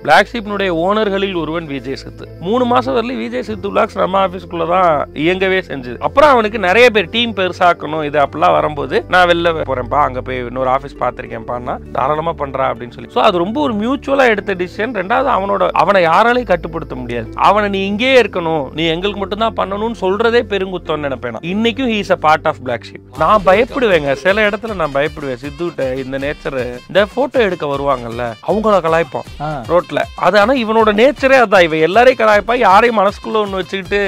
Black ஷீப்னுடைய ஓனர்களில் ஒருவன் விஜய் சித்து. 3 மாசம் வரலையும் விஜய் சித்து விலாக்ஸ் நம்ம ஆஃபீஸ்க்குள்ள தான் இயங்கவே செஞ்சது. அப்புறம் அவனுக்கு நிறைய பேர் டீம் பெருசாக்கணும் இது அப்படிலாம் வரும்போது நான் வெளில போறேன்ப்பா, அங்க போய் இன்னொரு ஆஃபீஸ் பார்த்துருக்கேன்ப்பான்னா தாராளமா பண்றா அப்படின்னு சொல்லி. ஸோ அது ரொம்ப ஒரு மியூச்சுவலா எடுத்த டிசிஷன். ரெண்டாவது அவனை யாராலையும் கட்டுப்படுத்த முடியாது. அவனை நீ இங்கே இருக்கணும், நீ எங்களுக்கு மட்டும் தான் பண்ணணும்னு சொல்றதே பெருங்குத்தம்னு நினைப்பேன். இன்னைக்கும் he is a part of black sheep. நான் பயப்படுவேங்க, சில இடத்துல நான் பயப்படுவேன். சித்துட்ட இந்த நேச்சர், இந்த போட்டோ எடுக்க வருவாங்கல்ல அவங்கள கலாய்ப்போம் ரோட்ல. அது ஆனா இவனோட நேச்சரே அதான். இவன் எல்லாரையும் கலாய்ப்பா, யாரையும் மனசுக்குள்ள ஒண்ணு வச்சுக்கிட்டு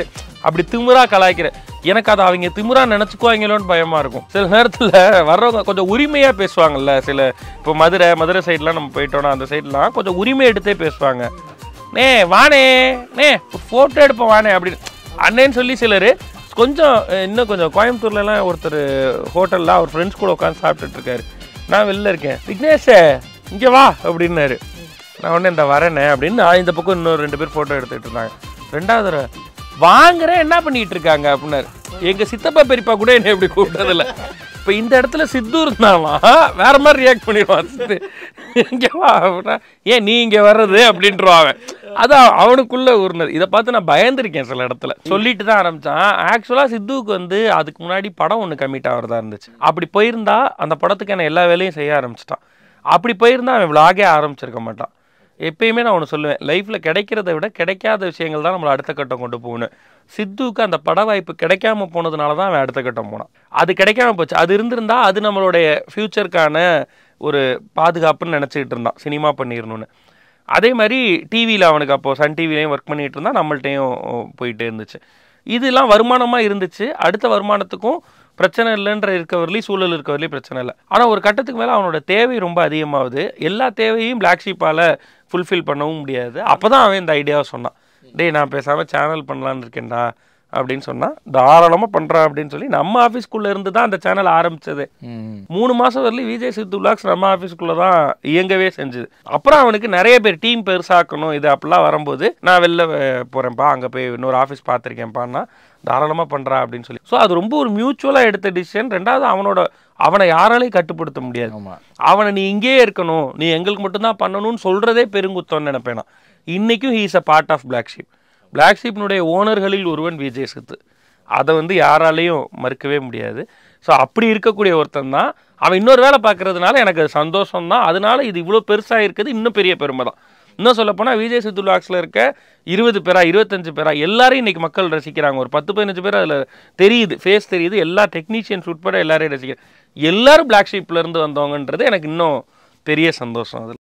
அப்படி திமிரா கலாய்க்கிற. எனக்கு அதை அவங்க திமிரா நினைச்சுக்குவாங்களோன்னு பயமா இருக்கும். சில நேரத்துல வர்றவங்க கொஞ்சம் உரிமையா பேசுவாங்கல்ல. சில இப்போ மதுரை சைட்லாம் நம்ம போயிட்டோம்னா அந்த சைட்லாம் கொஞ்சம் உரிமை எடுத்தே பேசுவாங்க. நே வானே, நே போட்டோ எடுப்போம் வானே அப்படின்னு அண்ணேன்னு சொல்லி சிலர் கொஞ்சம் இன்னும் கொஞ்சம் கோயம்புத்தூர்லாம் ஒருத்தர் ஹோட்டலில் அவர் ஃப்ரெண்ட்ஸ் கூட உட்காந்து சாப்பிட்டுட்டு இருக்காரு. நான் வெளில இருக்கேன், விக்னேஷ் இங்கே வா அப்படின்னாரு. நான் உடனே இந்த வரேனே அப்படின்னு நான் இந்த பக்கம் இன்னொரு 2 பேர் ஃபோட்டோ எடுத்துகிட்டு இருந்தாங்க. 2வது தடவை வாங்குறேன் என்ன பண்ணிட்டு இருக்காங்க அப்படின்னாரு. எங்கள் சித்தப்பா பெரியப்பா கூட என்ன எப்படி கூப்பிட்டதில்ல. இப்போ இந்த இடத்துல சித்து இருந்தாலும் வேற மாதிரி ரியாக்ட் பண்ணிடுவான். சித்து இங்கே வா அப்படின்னா ஏன் நீ இங்கே வர்றது அப்படின்ட்டுருவாங்க. அதான் அவனுக்குள்ள உருனது. இதை பார்த்து நான் பயந்துருக்கேன் சில இடத்துல. சொல்லிட்டு தான் ஆரம்பித்தான். ஆக்சுவலாக சித்துவுக்கு அதுக்கு முன்னாடி படம் ஒன்று கமிட் ஆகிறதா இருந்துச்சு. அப்படி போயிருந்தா அந்த படத்துக்கான எல்லா வேலையும் செய்ய ஆரம்பிச்சிட்டான். அப்படி போயிருந்தா அவன் விளாகே ஆரம்பிச்சிருக்க மாட்டான். எப்பயுமே நான் ஒன்று சொல்லுவேன், லைஃப்பில் கிடைக்கிறத விட கிடைக்காத விஷயங்கள் தான் நம்மளை அடுத்த கட்டம் கொண்டு போகணும். சித்துவுக்கு அந்த பட வாய்ப்பு கிடைக்காம போனதுனால தான் அவன் அடுத்த கட்டம் போனான். அது கிடைக்காம போச்சு. அது இருந்திருந்தா அது நம்மளுடைய ஃப்யூச்சருக்கான ஒரு பாதுகாப்புன்னு நினச்சிக்கிட்டு இருந்தான், சினிமா பண்ணிடணும்னு. அதே மாதிரி டிவியில் அவனுக்கு அப்போது சன் டிவிலையும் ஒர்க் பண்ணிகிட்டு இருந்தால் நம்மள்ட்டையும் போயிட்டே இருந்துச்சு. இதெல்லாம் வருமானமாக இருந்துச்சு. அடுத்த வருமானத்துக்கும் பிரச்சனை இல்லைன்ற இருக்கவரையிலையும் சூழல் இருக்கவரையிலையும் பிரச்சனை இல்லை. ஆனால் ஒரு கட்டத்துக்கு மேலே அவனோட தேவை ரொம்ப அதிகமாகுது. எல்லா தேவையும் பிளாக் ஷீப்பால் ஃபுல்ஃபில் பண்ணவும் முடியாது. அப்போ தான் அவன் இந்த ஐடியாவை சொன்னான். டேய் நான் பேசாமல் சேனல் பண்ணலான்னு இருக்கேன்டா அப்படின்னு சொன்னால் தாராளமாக பண்ணுறான் அப்படின்னு சொல்லி நம்ம ஆஃபீஸ்க்குள்ளே இருந்து தான் அந்த சேனல் ஆரம்பித்தது. 3 மாதம் வரலையும் விஜய் சித்து விலாக்ஸ் நம்ம ஆஃபீஸ்க்குள்ளே தான் இயங்கவே செஞ்சுது. அப்புறம் அவனுக்கு நிறைய பேர் டீம் பெருசாக்கணும் இது அப்படிலாம் வரும்போது நான் வெளில போகிறேன்ப்பா, அங்கே போய் இன்னொரு ஆஃபீஸ் பார்த்துருக்கேன்ப்பான்னா தாராளமாக பண்ணுறா அப்படின்னு சொல்லி. ஸோ அது ரொம்ப ஒரு மியூச்சுவலாக எடுத்த டிசிஷன். ரெண்டாவது அவனை யாராலையும் கட்டுப்படுத்த முடியாது. அவனை நீ இங்கே இருக்கணும், நீ எங்களுக்கு மட்டும்தான் பண்ணணும்னு சொல்றதே பெருங்குத்தம்னு நினைப்பேன். இன்னைக்கும் he is a part of black Sheep. Black ஷீப்னுடைய ஓனர்களில் ஒருவன் விஜய் சித்து. அதை யாராலையும் மறுக்கவே முடியாது. ஸோ அப்படி இருக்கக்கூடிய ஒருத்தன் தான் அவன். இன்னொரு வேலை பார்க்கறதுனால எனக்கு அது சந்தோஷம் தான். அதனால இது இவ்வளோ பெருசாக இருக்குது, இன்னும் பெரிய பெருமை தான். இன்னும் சொல்லப்போனால் விஜய் சித்து விலாக்ஸில் இருக்க 20 பேரா 25 பேரா எல்லாரையும் இன்றைக்கி மக்கள் ரசிக்கிறாங்க. ஒரு 10-15 பேர் அதில் தெரியுது, ஃபேஸ் தெரியுது. எல்லா டெக்னீஷியன்ஸ் உட்பட எல்லாரையும் ரசிக்கிறாங்க. எல்லாரும் பிளாக் ஷீப்லேருந்து வந்தவங்கன்றது எனக்கு இன்னும் பெரிய சந்தோஷம். அதில்